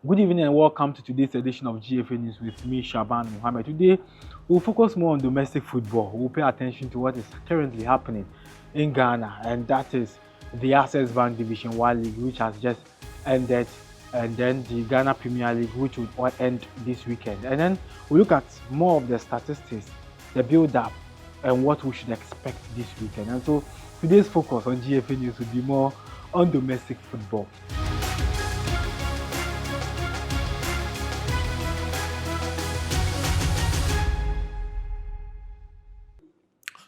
Good evening and welcome to today's edition of GFA News with me, Shaban Mohammed. Today, we'll focus more on domestic football. We'll pay attention to what is currently happening in Ghana, and that is the Access Bank Division 1 League, which has just ended, and then the Ghana Premier League, which will end this weekend. And then we'll look at more of the statistics, the build up, and what we should expect this weekend. And so, today's focus on GFA News will be more on domestic football.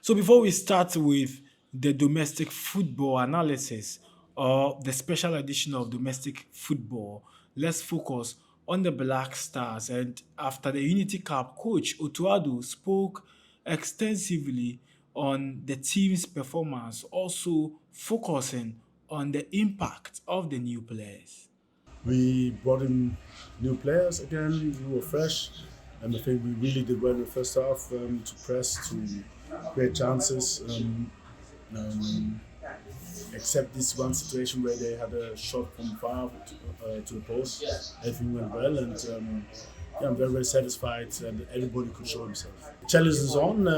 So before we start with the domestic football analysis or the special edition of domestic football, let's focus on the Black Stars. And after the Unity Cup, Coach Otuado spoke extensively on the team's performance, also focusing on the impact of the new players. We brought in new players again, we were fresh, and I think we really did well in the first half to press, to create chances. Um, Except this one situation where they had a shot from far to the post, everything went well, and yeah, I'm very, very satisfied that everybody could show himself. The challenge is on.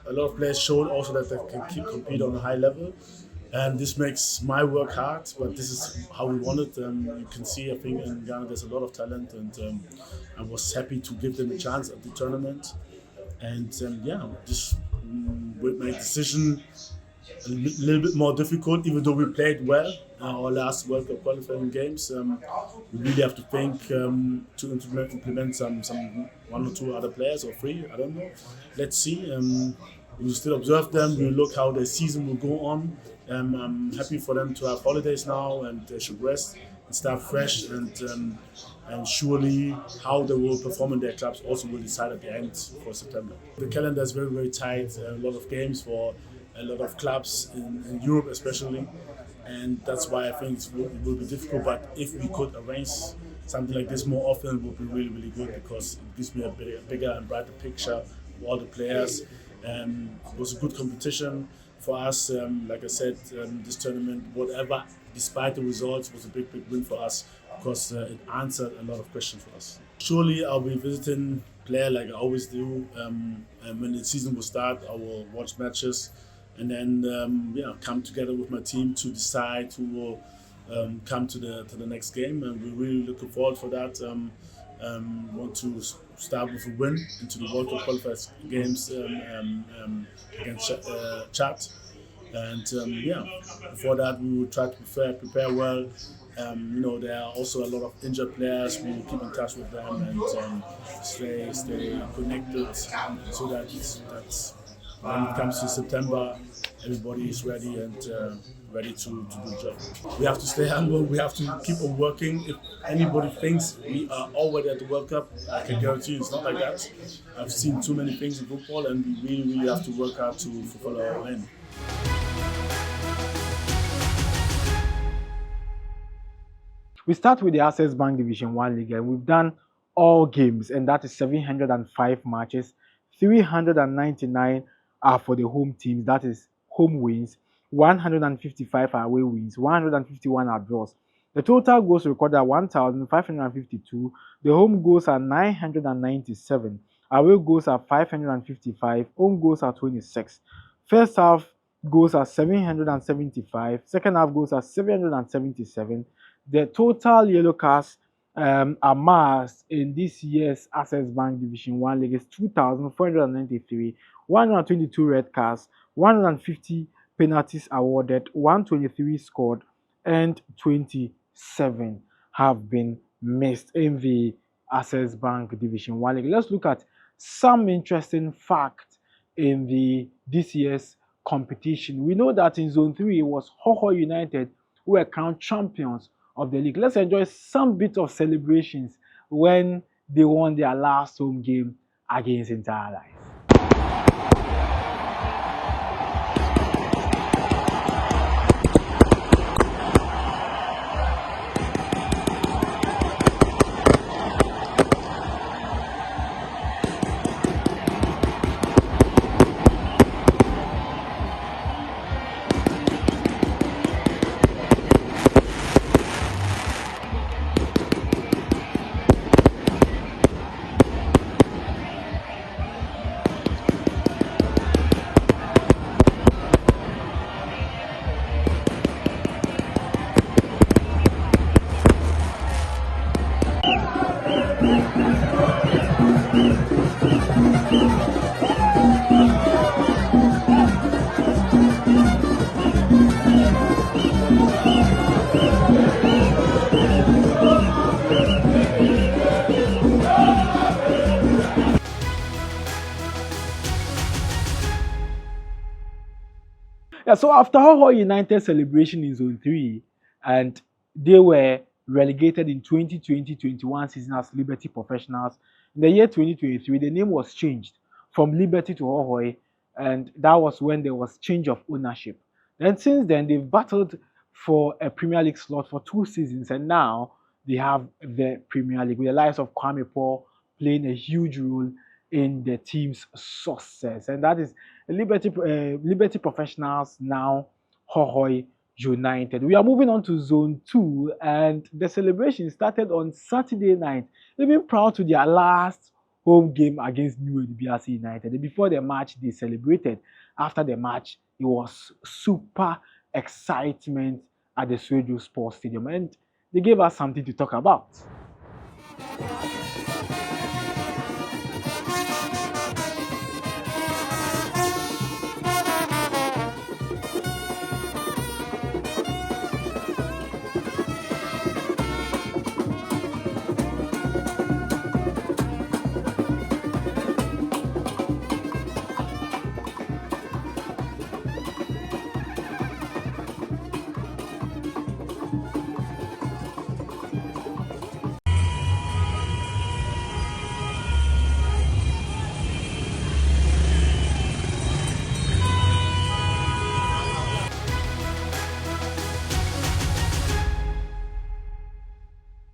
A lot of players showed also that they can keep compete on a high level. And this makes my work hard, but this is how we want it. You can see, I think, in Ghana there's a lot of talent, and I was happy to give them a chance at the tournament. And yeah, just with my decision a little bit more difficult, even though we played well our last World Cup qualifying games. We really have to think to implement some one or two other players or three. I don't know. Let's see. We will still observe them. We will look how the season will go on. I'm happy for them to have holidays now and they should rest and start fresh. And surely how they will perform in their clubs also will decide at the end for September. The calendar is very, very tight. A lot of games for a lot of clubs in Europe especially, and that's why I think it will be difficult. But if we could arrange something like this more often, it would be really, really good because it gives me a bigger and brighter picture of all the players. It was a good competition for us. Like I said, this tournament, whatever, despite the results, was a big, big win for us because it answered a lot of questions for us. Surely I'll be visiting player like I always do. And when the season will start, I will watch matches and then come together with my team to decide who will come to the next game, and we're really looking forward for that. Want to start with a win into the World Cup qualifiers games against Chad, and before that we will try to prepare well. There are also a lot of injured players. We will keep in touch with them and stay connected so that when it comes to September, everybody is ready and ready to do the job. We have to stay humble. We have to keep on working. If anybody thinks we are already at the World Cup, I can guarantee you it's not like that. I've seen too many things in football, and we really, really have to work hard to fulfill our aim. We start with the Access Bank Division 1 League, and we've done all games, and that is 705 matches. 399 are for the home teams, that is home wins. 155 are away wins. 151 are draws. The total goals recorded are 1,552. The home goals are 997. Away goals are 555. Home goals are 26. First half goals are 775. Second half goals are 777. The total yellow cards amassed in this year's Access Bank Division 1 League is 2,493, 122 red cards, 150 penalties awarded, 123 scored, and 27 have been missed in the Access Bank Division 1 League. Let's look at some interesting facts in this year's competition. We know that in Zone 3 it was Hoho United who were crowned champions of the league. Let's enjoy some bit of celebrations when they won their last home game against Inter Allies. Yeah, so after Hoho United celebration in Zone 3, and they were relegated in 2020-21 season as Liberty Professionals, in the year 2023, the name was changed from Liberty to Hohoi, and that was when there was change of ownership. Then since then, they've battled for a Premier League slot for 2 seasons, and now they have the Premier League with the likes of Kwame Paul playing a huge role in the team's success, and that is Liberty Professionals, now Hohoi United. We are moving on to Zone 2, and the celebration started on Saturday night. They've been proud to their last home game against New BRC United. And before the match, they celebrated. After the match, it was super excitement at the Suejo Sports Stadium, and they gave us something to talk about.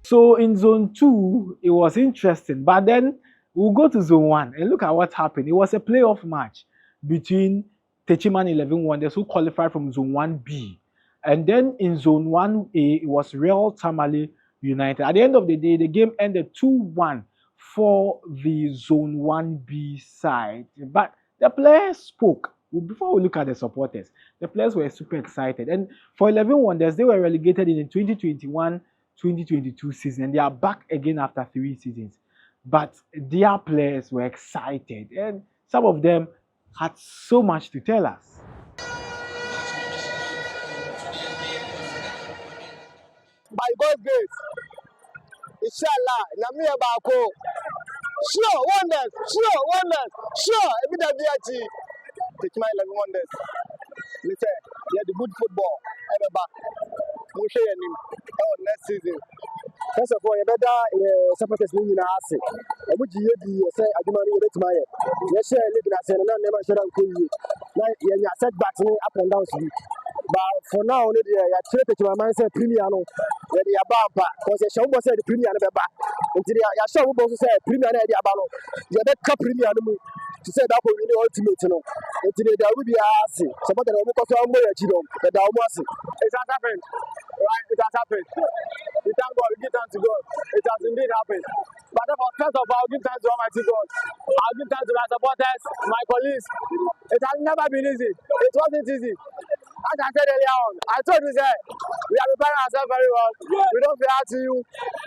So in Zone 2, it was interesting. But then we'll go to Zone 1 and look at what happened. It was a playoff match between Techiman 11 Wonders, who qualified from Zone 1B. And then in Zone 1A, it was Real Tamale United. At the end of the day, the game ended 2-1 for the Zone 1B side. But the players spoke. Before we look at the supporters, the players were super excited. And for 11 Wonders, they were relegated in the 2021-2022 season, and they are back again after 3 seasons. But their players were excited, and some of them had so much to tell us. By God's grace, inshallah, Namia Bako, sure wonders, every day, take my 11 wonders. Listen, yeah, the good football, ever back. We'll show you next season. First of all, you better supporters in your ass. I would you say, I do not know what my yes, living as an never said I'm cool. Like, yeah, setbacks up and down. But for now, I treated to my man say Premier, where the Ababa, because the show was said the Premier and the back. Until I saw who also said Premier and the Abalo. You had a Premier to say that will be the ultimate. Until there will be a assay. Somebody will go to more, but I was. It has happened. Right, it has happened. We thank God, we give thanks to God. It has indeed happened. But first of all, give thanks to Almighty God. I'll give thanks to my supporters, my colleagues. It has never been easy. It wasn't easy. As I said earlier on, I told you that we are preparing ourselves very well. We don't fear to you.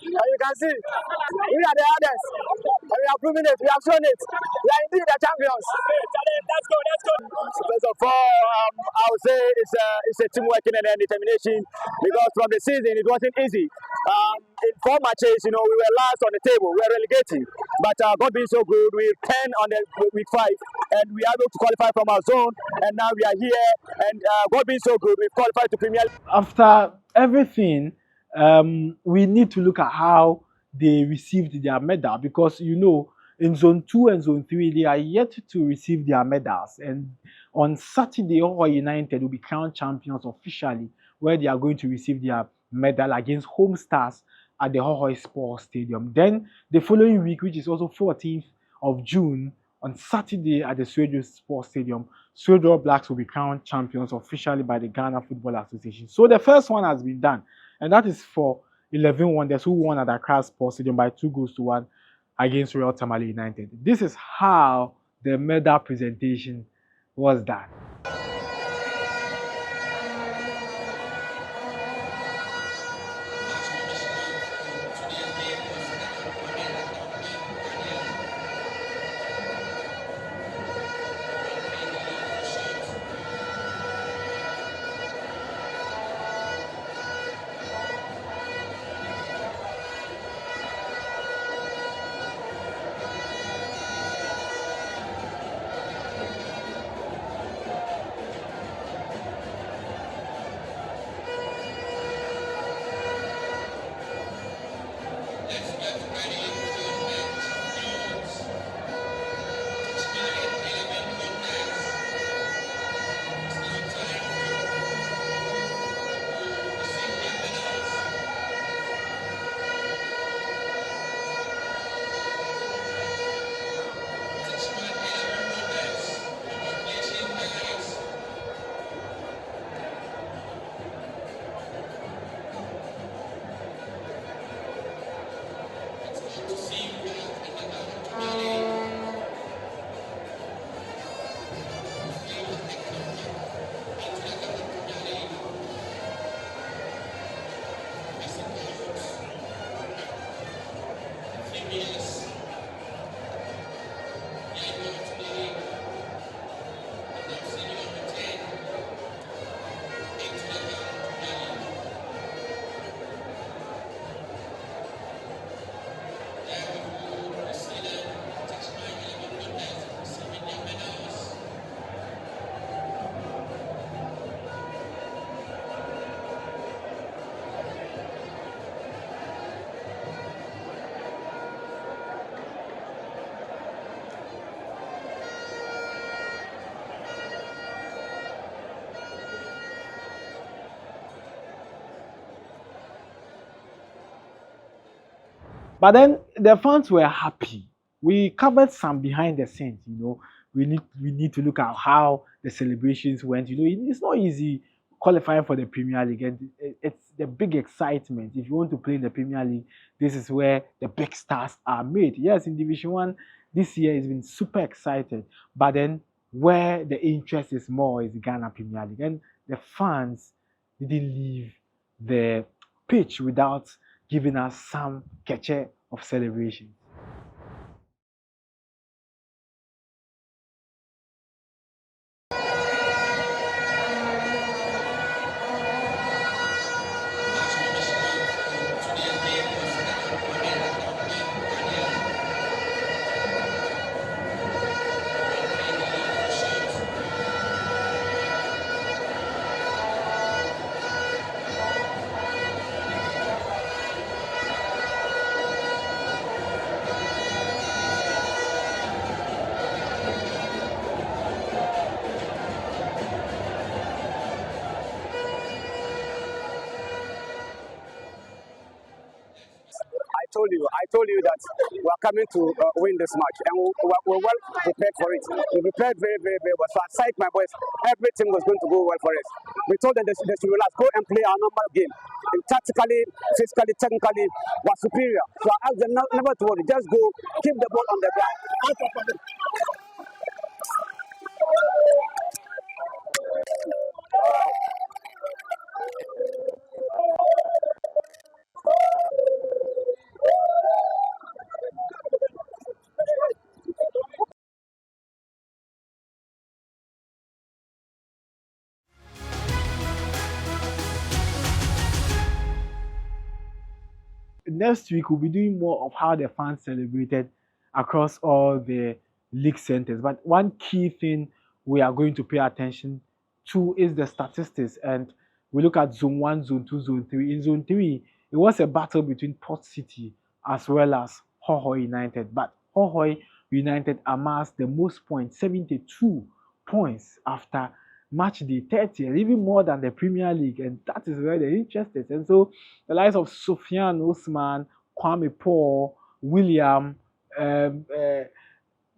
And you can see, we are the hardest. And we are proving it. We have shown it. We are indeed the champions. Let's go. First of all, I would say it's a teamwork and a determination, because from the season it wasn't easy. In 4 matches, we were last on the table. We were relegated. But God being so good, we 10 on the week 5, and we are able to qualify from our zone. And now we are here, and God being so good, we've qualified to Premier League. After everything, we need to look at how they received their medal, because in Zone 2 and Zone 3, they are yet to receive their medals. And on Saturday, Hohoi United will be crowned champions officially, where they are going to receive their medal against Home Stars at the Hohoi Sports Stadium. Then the following week, which is also 14th of June, on Saturday at the Suejo Sports Stadium, Suejo Blacks will be crowned champions officially by the Ghana Football Association. So the first one has been done, and that is for 11 Wonders, who won at Accra Sports Stadium by 2-1 against Royal Tamale United. This is how the medal presentation was done. But then the fans were happy. We covered some behind the scenes, We need to look at how the celebrations went. It's not easy qualifying for the Premier League, and it's the big excitement. If you want to play in the Premier League, this is where the big stars are made. Yes, in Division One this year has been super excited, but then where the interest is more is the Ghana Premier League, and the fans didn't leave the pitch without giving us some catcher of celebration. I told you that we are coming to win this match, and we're well prepared for it. We prepared very, very, very well. So I psyched my boys. Everything was going to go well for us. We told them they should relax, go and play our normal game. And tactically, physically, technically, we're superior. So I asked them never to worry. Just go, keep the ball on the ground. Next week, we'll be doing more of how the fans celebrated across all the league centers. But one key thing we are going to pay attention to is the statistics. And we look at Zone 1, Zone 2, Zone 3. In Zone 3, it was a battle between Port City as well as Hohoe United. But Hohoe United amassed the most points, 72 points after match day 30, and even more than the Premier League, and that is where the interest is. And so the likes of Sufyan Osman, Kwame Paul, William, they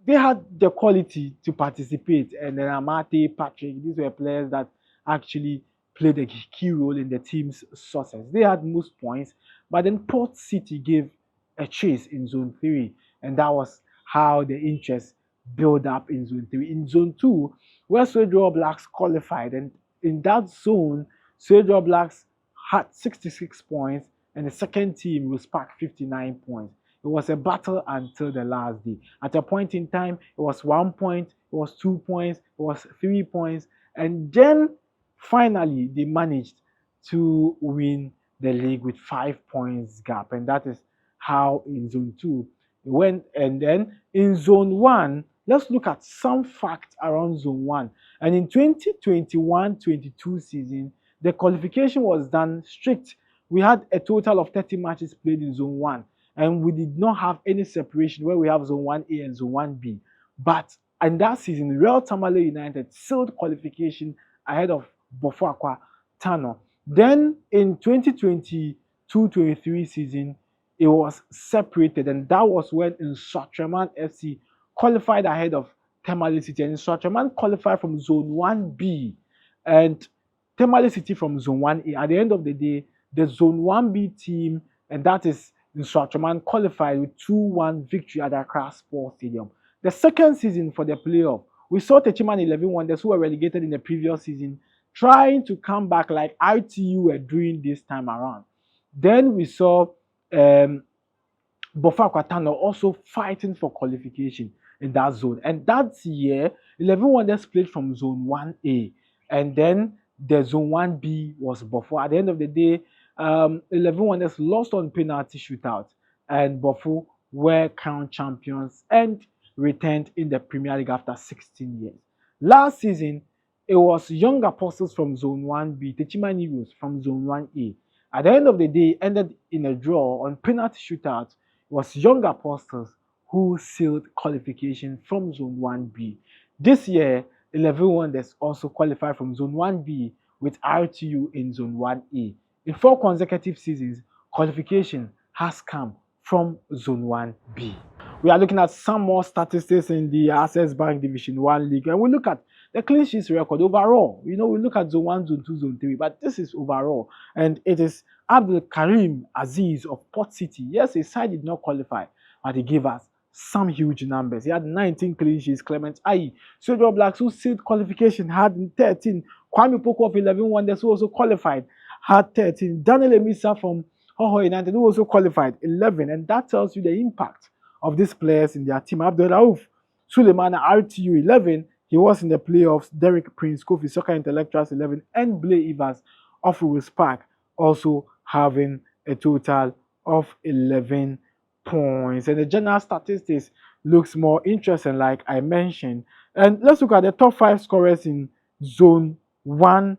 had the quality to participate, and then Amate, Patrick, these were players that actually played a key role in the team's success. They had most points, but then Port City gave a chase in Zone 3, and that was how the interest build up in Zone 3. In Zone 2, where Suedro Blacks qualified, and in that zone, Suedro Blacks had 66 points, and the second team was packed 59 points. It was a battle until the last day. At a point in time, it was 1 point, it was 2 points, it was 3 points, and then finally they managed to win the league with 5 points gap, and that is how in Zone 2 it went. And then in Zone 1, let's look at some facts around Zone 1. And in 2021-22 season, the qualification was done strict. We had a total of 30 matches played in Zone 1, and we did not have any separation where we have Zone 1A and Zone 1B. But in that season, Real Tamale United sealed qualification ahead of Bofuakwa Tano. Then in 2022-23 season, it was separated, and that was when Nsoatreman FC qualified ahead of Tamale City, and Nsoatreman qualified from Zone 1B and Tamale City from Zone 1A. At the end of the day, the Zone 1B team, and that is Nsoatreman, qualified with 2-1 victory at Accra Sports Stadium. The second season for the playoff, we saw Techiman 11 Wonders, who were relegated in the previous season, trying to come back like ITU were doing this time around. Then we saw Bofuakwa Tano also fighting for qualification. in that zone. And that year, 11 Wonders played from Zone 1A, and then the Zone 1B was Bofo. At the end of the day, 11 Wonders lost on penalty shootout, and Bofo were crowned champions and returned in the Premier League after 16 years. Last season, it was Young Apostles from Zone 1B, Techima Heroes from Zone 1A. At the end of the day, ended in a draw on penalty shootout. It was Young Apostles who sealed qualification from Zone 1B. This year, 11 Wonders also qualified from Zone 1B with RTU in Zone 1A. In 4 consecutive seasons, qualification has come from Zone 1B. We are looking at some more statistics in the Access Bank Division 1 League, and we look at the clean sheets record overall. We look at Zone 1, Zone 2, Zone 3, but this is overall, and it is Abdul Karim Aziz of Port City. Yes, his side did not qualify, but he gave us some huge numbers. He had 19 clean sheets. Clement Ayi, Suedra Blacks, who sealed qualification, had 13. Kwame Poku of 11 Wonders, who also qualified, had 13. Daniel Emisa from Hoho United, who also qualified, 11. And that tells you the impact of these players in their team. Abdul Rauf Suleiman, RTU, 11. He was in the playoffs. Derek Prince, Kofi Soccer Intellectuals, 11. And Blay Evans of Lewis Park also having a total of 11 points. And the general statistics looks more interesting, like I mentioned. And let's look at the top 5 scorers in Zone 1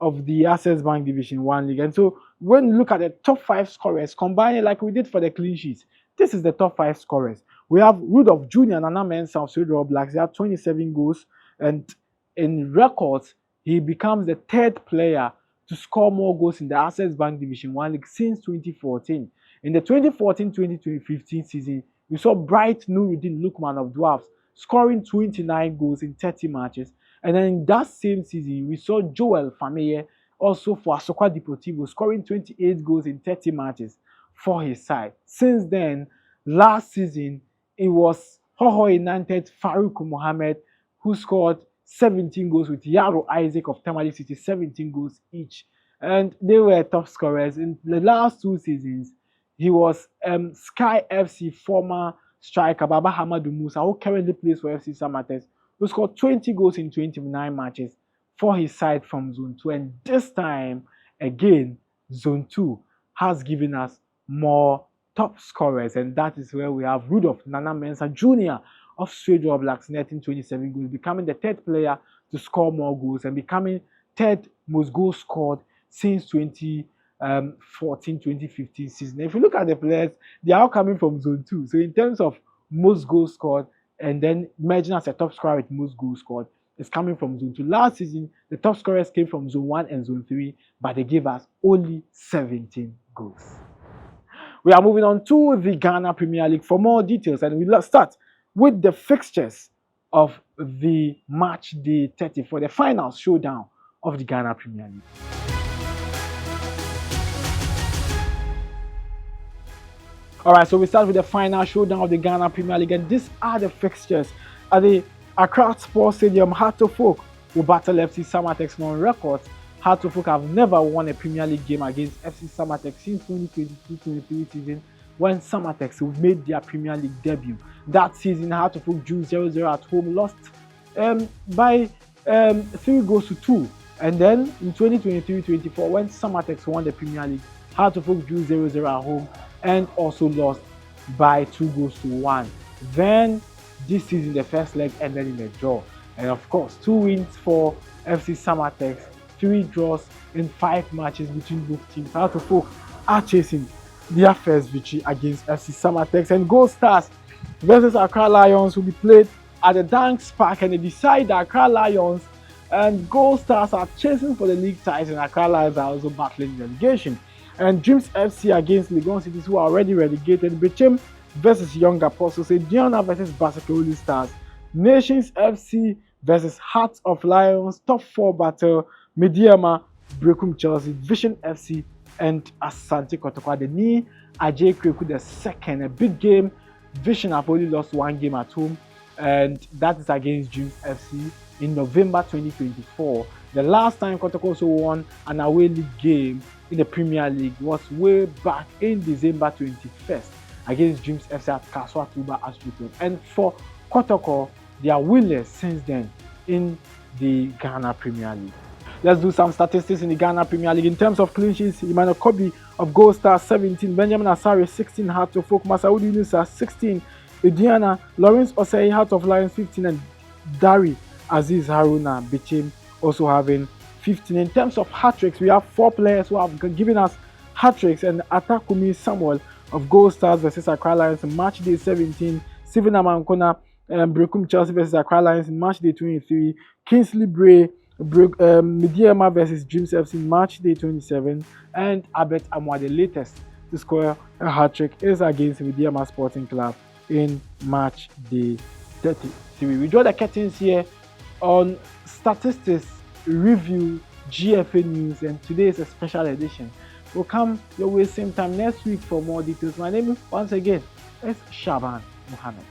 of the Access Bank Division 1 League. And so when you look at the top 5 scorers, combine it like we did for the clean sheets, this is the top 5 scorers. We have Rudolph Jr. Nana Mensah of Suedra Blacks. He had 27 goals, and in records, he becomes the 3rd player to score more goals in the Access Bank Division 1 League since 2014. In the 2014-2015 season, we saw Bright Nuruddin Lukman of Dwarfs scoring 29 goals in 30 matches. And then in that same season, we saw Joel Fameye, also for Asokwa Deportivo, scoring 28 goals in 30 matches for his side. Since then, last season, it was Hoho United Farouk Mohammed who scored 17 goals with Yaro Isaac of Tamale City, 17 goals each. And they were top scorers. In the last 2 seasons, he was Sky FC former striker Baba Hamadou Musa, who currently plays for FC Samatex, who scored 20 goals in 29 matches for his side from Zone 2. And this time, again, Zone 2 has given us more top scorers, and that is where we have Rudolph Nana Mensah Jr. of Suedra Blacks, netting 27 goals, becoming the 3rd player to score more goals and becoming 3rd most goals scored since 2014-2015 season. If you look at the players, they are all coming from Zone 2. So in terms of most goals scored and then merging as a top scorer with most goals scored, it's coming from Zone 2. Last season, the top scorers came from Zone 1 and Zone 3, but they gave us only 17 goals. We are moving on to the Ghana Premier League for more details, and we'll start with the fixtures of the match day 30 for the final showdown of the Ghana Premier League. Alright, so we start with the final showdown of the Ghana Premier League, and these are the fixtures. At the Accra Sports Stadium, Heart of Oak will battle FC Samatex on records. Heart of Oak have never won a Premier League game against FC Samatex since 2022-23 season, when Samatex made their Premier League debut. That season, Heart of Oak drew 0-0 at home, lost by 3 goals to 2. And then in 2023-24, when Samatex won the Premier League, Heart of Oak drew 0-0 at home and also lost by 2 goals to 1. Then this season, the first leg ended in a draw. And of course, 2 wins for FC Samatex, 3 draws in 5 matches between both teams. Heart of Oak are chasing their first victory against FC Samatex. And Gold Stars versus Accra Lions will be played at the Danks Park, and they decide that Accra Lions and Gold Stars are chasing for the league titles, and Accra Lions are also battling relegation. And Dreams FC against Legon Cities, who are already relegated. Bechem versus Young Apostles, Diana versus Basakoli Stars, Nations FC versus Hearts of Lions, top 4 battle, Mediama, Brekum Chelsea, Vision FC, and Asante Kotoko. The knee Ajay Kweku the second, a big game. Vision have only lost 1 game at home, and that is against Dreams FC in November 2024. The last time Kotoko also won an away league game in the Premier League was way back in December 21st against Dreams FC at Kaswa Tuba Astro Club. And for Kotoko, they are winless since then in the Ghana Premier League. Let's do some statistics in the Ghana Premier League. In terms of clean sheets, Emmanuel Kobe of Gold Star 17, Benjamin Asare 16, Heart of Folk, Masaudi Yunusa 16, Idiana, Lawrence Osei, Heart of Lions 15, and Dari Aziz Haruna Bichim also having 15. In terms of hat-tricks, we have 4 players who have given us hat-tricks, and Atakumi Samuel of Gold Stars versus Accra Lions in match day 17, Stephen Amankona, Brekum Chelsea versus Accra Lions in match day 23, Kingsley Bray, Midiama versus Dreams FC in match day 27, and Abet Amwa, the latest to score a hat-trick, is against Midiama Sporting Club in match day 33. We draw the curtains here on statistics review GFA news, and today is a special edition. We'll come your way same time next week for more details. My name once again is Shaban Muhammad.